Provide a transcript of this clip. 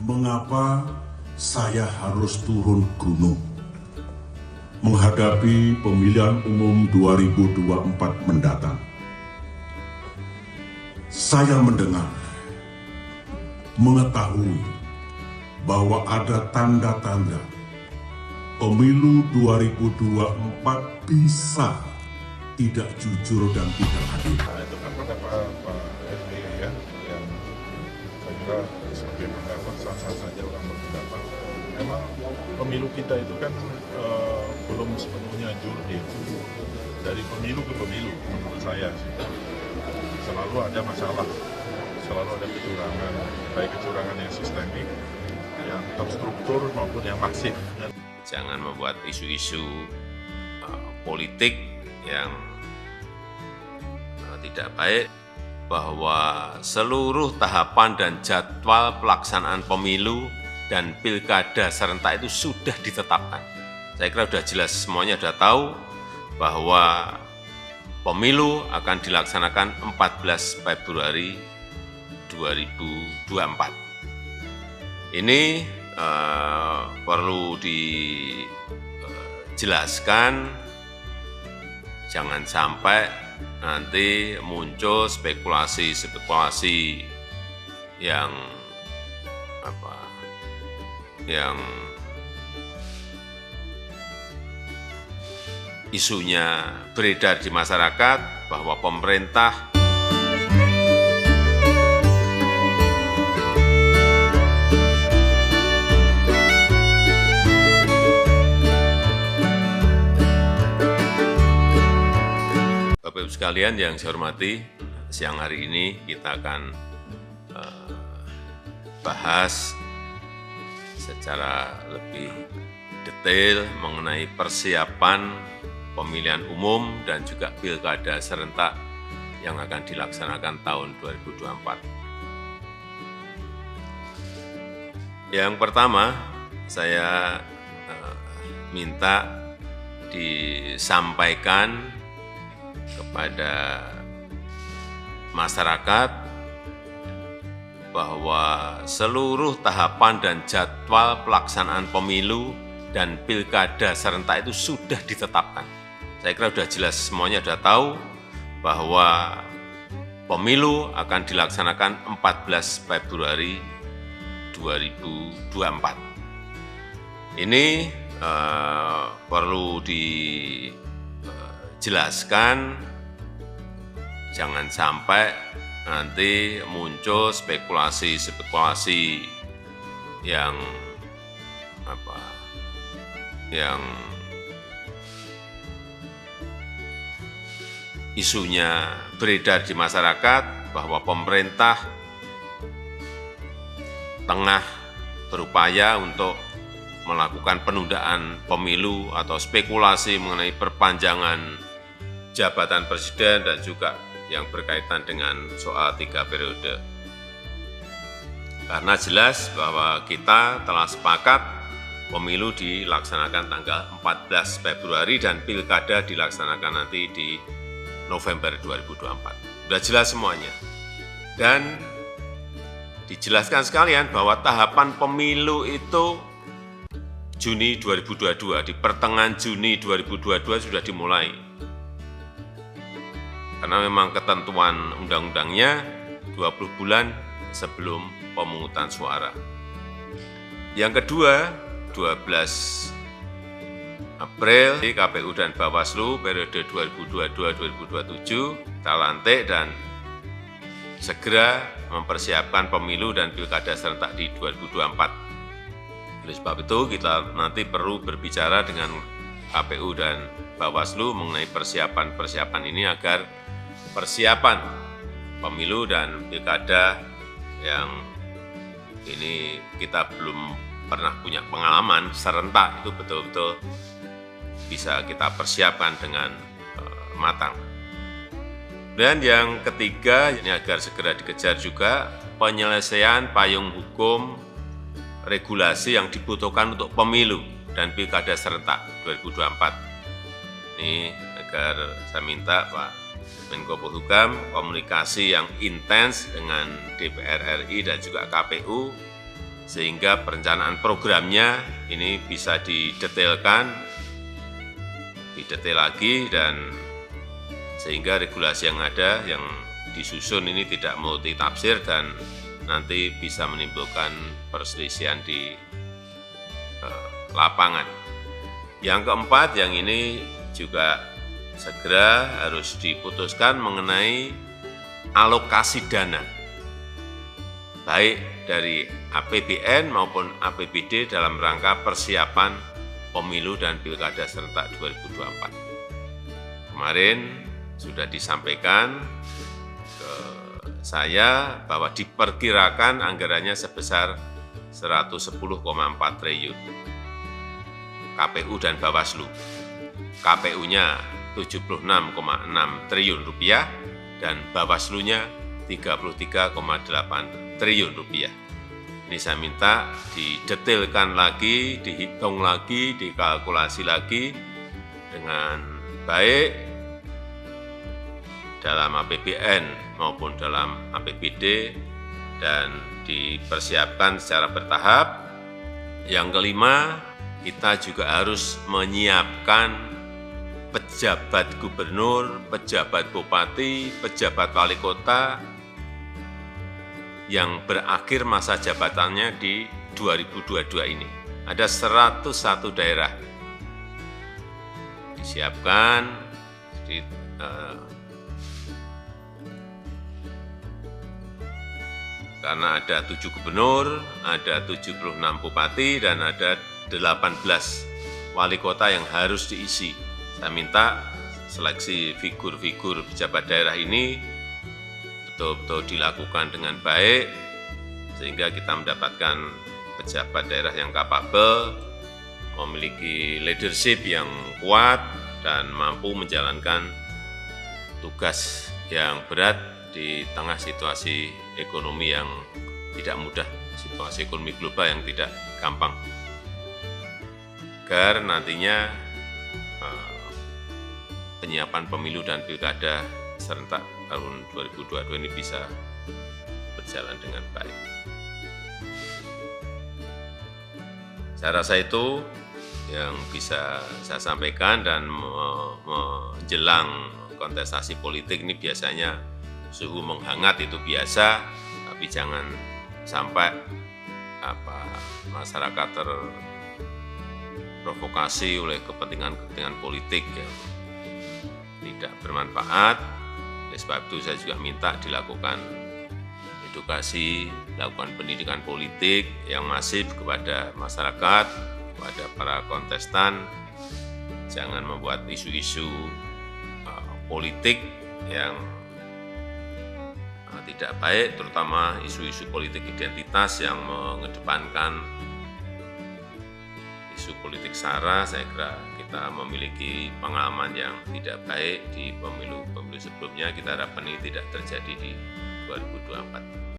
Mengapa saya harus turun gunung menghadapi pemilihan umum 2024 mendatang? Saya mendengar, mengetahui bahwa ada tanda-tanda pemilu 2024 bisa tidak jujur dan tidak adil. Itu kan pendapat Pak SBY ya, yang saya kira sebagai pendapat sah-sah saja orang berpendapat. Memang pemilu kita itu kan belum sepenuhnya jurdil. Dari pemilu ke pemilu, menurut saya sih. Selalu ada masalah, selalu ada kecurangan, baik kecurangan yang sistemik, yang terstruktur maupun yang masif. Jangan membuat isu-isu politik yang tidak baik, bahwa seluruh tahapan dan jadwal pelaksanaan pemilu dan pilkada serentak itu sudah ditetapkan. Saya kira sudah jelas, semuanya sudah tahu bahwa pemilu akan dilaksanakan 14 Februari 2024. Ini perlu dijelaskan, jangan sampai nanti muncul spekulasi-spekulasi yang isunya beredar di masyarakat bahwa pemerintah Bapak Ibu sekalian yang saya hormati, siang hari ini kita akan bahas secara lebih detail mengenai persiapan pemilihan umum dan juga pilkada serentak yang akan dilaksanakan tahun 2024. Yang pertama, saya minta disampaikan kepada masyarakat bahwa seluruh tahapan dan jadwal pelaksanaan pemilu dan pilkada serentak itu sudah ditetapkan. Saya kira sudah jelas, semuanya sudah tahu bahwa pemilu akan dilaksanakan 14 Februari 2024. Ini perlu dijelaskan, jangan sampai nanti muncul spekulasi-spekulasi yang isunya beredar di masyarakat bahwa pemerintah tengah berupaya untuk melakukan penundaan pemilu atau spekulasi mengenai perpanjangan jabatan presiden dan juga yang berkaitan dengan soal 3 periode. Karena jelas bahwa kita telah sepakat pemilu dilaksanakan tanggal 14 Februari dan pilkada dilaksanakan nanti di November 2024. Sudah jelas semuanya. Dan dijelaskan sekalian bahwa tahapan pemilu itu Juni 2022, di pertengahan Juni 2022 sudah dimulai. Karena memang ketentuan undang-undangnya 20 bulan sebelum pemungutan suara. Yang kedua, 12 April, KPU dan Bawaslu periode 2022-2027 kita lantik dan segera mempersiapkan pemilu dan pilkada serentak di 2024. Oleh sebab itu, kita nanti perlu berbicara dengan KPU dan Bawaslu mengenai persiapan-persiapan ini agar persiapan pemilu dan pilkada yang ini kita belum pernah punya pengalaman serentak itu betul-betul bisa kita persiapkan dengan matang. Dan yang ketiga, ini agar segera dikejar juga penyelesaian payung hukum regulasi yang dibutuhkan untuk pemilu dan pilkada serentak 2024. Ini agar saya minta Pak Menko Polhukam komunikasi yang intens dengan DPR RI dan juga KPU sehingga perencanaan programnya ini bisa didetailkan, didetail lagi, dan sehingga regulasi yang ada, yang disusun ini tidak multitafsir dan nanti bisa menimbulkan perselisihan di lapangan. Yang keempat, yang ini juga segera harus diputuskan mengenai alokasi dana, baik dari APBN maupun APBD dalam rangka persiapan pemilu dan pilkada serentak 2024. Kemarin sudah disampaikan ke saya bahwa diperkirakan anggarannya sebesar 110,4 triliun. KPU dan Bawaslu. KPU-nya 76,6 triliun rupiah dan Bawaslu-nya 33,8 triliun rupiah. Ini saya minta didetailkan lagi, dihitung lagi, dikalkulasi lagi dengan baik dalam APBN maupun dalam APBD dan dipersiapkan secara bertahap. Yang kelima, kita juga harus menyiapkan pejabat gubernur, pejabat bupati, pejabat wali kota yang berakhir masa jabatannya di 2022 ini. Ada 101 daerah disiapkan, karena ada 7 gubernur, ada 76 bupati, dan ada 18 wali kota yang harus diisi. Saya minta seleksi figur-figur pejabat daerah ini betul-betul dilakukan dengan baik, sehingga kita mendapatkan pejabat daerah yang kapabel, memiliki leadership yang kuat, dan mampu menjalankan tugas yang berat di tengah situasi ekonomi yang tidak mudah, situasi ekonomi global yang tidak gampang. Agar nantinya penyiapan pemilu dan pilkada serentak tahun 2022 ini bisa berjalan dengan baik. Saya rasa itu yang bisa saya sampaikan, dan menjelang kontestasi politik ini biasanya suhu menghangat, itu biasa, tapi jangan sampai masyarakat terprovokasi oleh kepentingan politik yang tidak bermanfaat. Oleh sebab itu saya juga minta dilakukan edukasi, dilakukan pendidikan politik yang masif kepada masyarakat, kepada para kontestan. Jangan membuat isu-isu politik yang tidak baik, terutama isu-isu politik identitas yang mengedepankan isu politik SARA. Saya kira kita memiliki pengalaman yang tidak baik di pemilu-pemilu sebelumnya. Kita harapkan ini tidak terjadi di 2024.